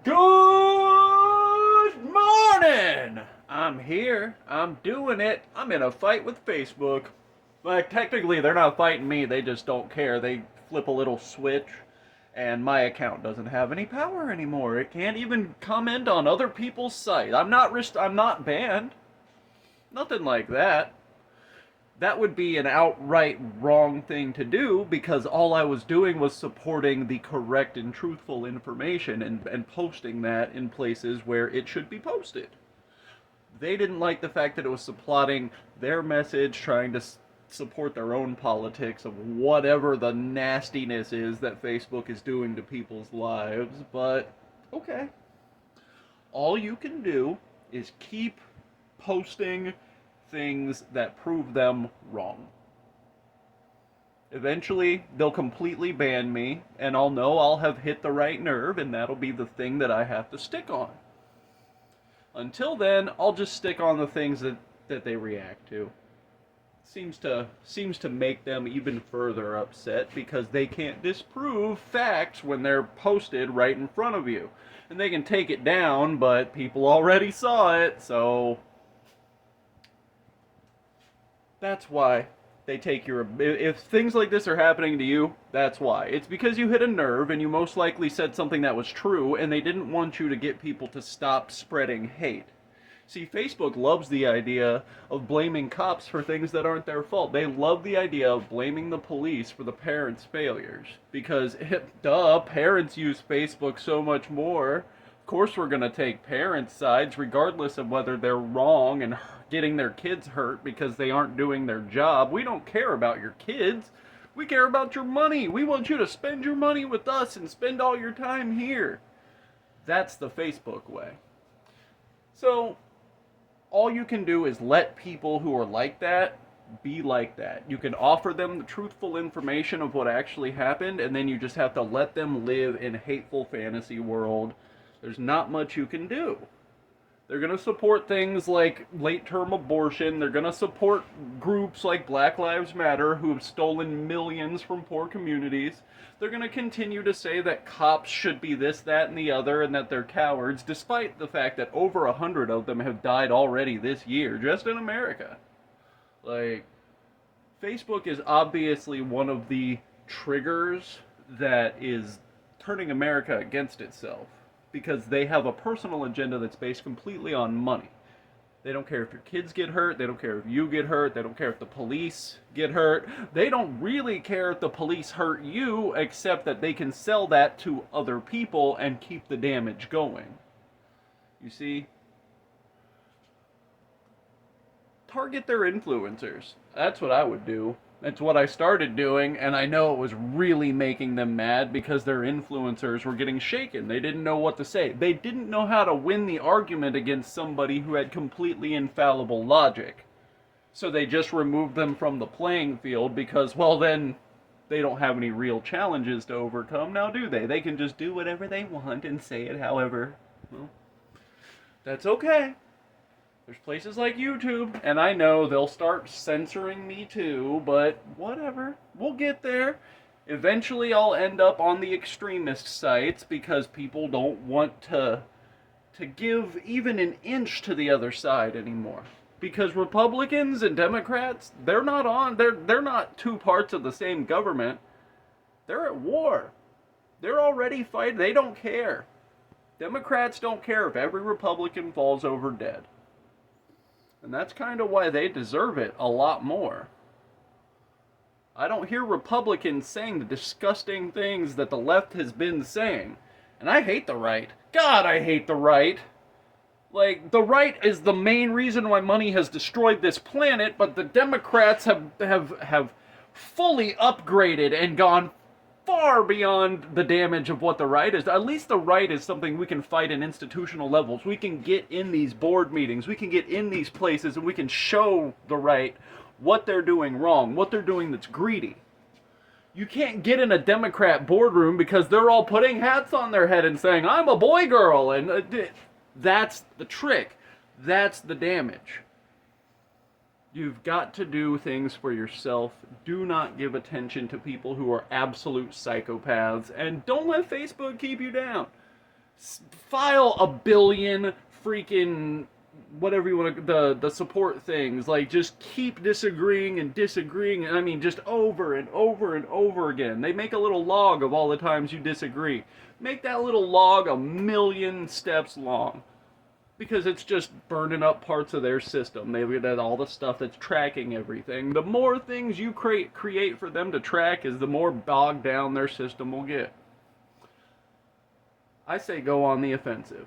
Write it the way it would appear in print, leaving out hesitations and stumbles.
Good morning! I'm here. I'm doing it. I'm in a fight with Facebook. Like, technically, they're not fighting me. They just don't care. They flip a little switch, and my account doesn't have any power anymore. It can't even comment on other people's sites. I'm not banned. Nothing like that. That would be an outright wrong thing to do because all I was doing was supporting the correct and truthful information and posting that in places where it should be posted. They didn't like the fact that it was supplanting their message, trying to support their own politics of whatever the nastiness is that Facebook is doing to people's lives, but okay. All you can do is keep posting things that prove them wrong. Eventually, they'll completely ban me, and I'll know I'll have hit the right nerve, and that'll be the thing that I have to stick on. Until then, I'll just stick on the things that they react to. Seems to make them even further upset because they can't disprove facts when they're posted right in front of you. And they can take it down, but people already saw it, so that's why they take your. If things like this are happening to you, that's why. It's because you hit a nerve and you most likely said something that was true and they didn't want you to get people to stop spreading hate. See, Facebook loves the idea of blaming cops for things that aren't their fault. They love the idea of blaming the police for the parents' failures. Because, duh, parents use Facebook so much more. Of course we're going to take parents' sides regardless of whether they're wrong and getting their kids hurt because they aren't doing their job. We don't care about your kids. We care about your money. We want you to spend your money with us and spend all your time here. That's the Facebook way. So, all you can do is let people who are like that be like that. You can offer them the truthful information of what actually happened, and then you just have to let them live in a hateful fantasy world. There's not much you can do. They're going to support things like late-term abortion. They're going to support groups like Black Lives Matter who have stolen millions from poor communities. They're going to continue to say that cops should be this, that, and the other, and that they're cowards, despite the fact that over 100 of them have died already this year, just in America. Like, Facebook is obviously one of the triggers that is turning America against itself because they have a personal agenda that's based completely on money. They don't care if your kids get hurt. They don't care if you get hurt. They don't care if the police get hurt. They don't really care if the police hurt you, except that they can sell that to other people and keep the damage going. You see? Target their influencers. That's what I would do. That's what I started doing, and I know it was really making them mad because their influencers were getting shaken. They didn't know what to say. They didn't know how to win the argument against somebody who had completely infallible logic. So they just removed them from the playing field because, well, then they don't have any real challenges to overcome, now do they? They can just do whatever they want and say it however. Well, that's okay. There's places like YouTube, and I know they'll start censoring me too, but whatever. We'll get there. Eventually I'll end up on the extremist sites because people don't want to give even an inch to the other side anymore. Because Republicans and Democrats, they're not two parts of the same government. They're at war. They're already fighting. They don't care. Democrats don't care if every Republican falls over dead. And that's kind of why they deserve it a lot more. I don't hear Republicans saying the disgusting things that the left has been saying. And I hate the right. God, I hate the right. Like, the right is the main reason why money has destroyed this planet, but the Democrats have fully upgraded and gone far beyond the damage of what the right is. At least the right is something we can fight in institutional levels. We can get in these board meetings, we can get in these places, and we can show the right what they're doing wrong, what they're doing that's greedy. You can't get in a Democrat boardroom because they're all putting hats on their head and saying, I'm a boy girl, and that's the trick. That's the damage. You've got to do things for yourself. Do not give attention to people who are absolute psychopaths. And don't let Facebook keep you down. File a billion freaking whatever you want to the support things, like just keep disagreeing and disagreeing, and I mean just over and over and over again. They make a little log of all the times you disagree. Make that little log 1,000,000 steps long, because it's just burning up parts of their system. They've got all the stuff that's tracking everything. The more things you create for them to track, is the more bogged down their system will get. I say go on the offensive.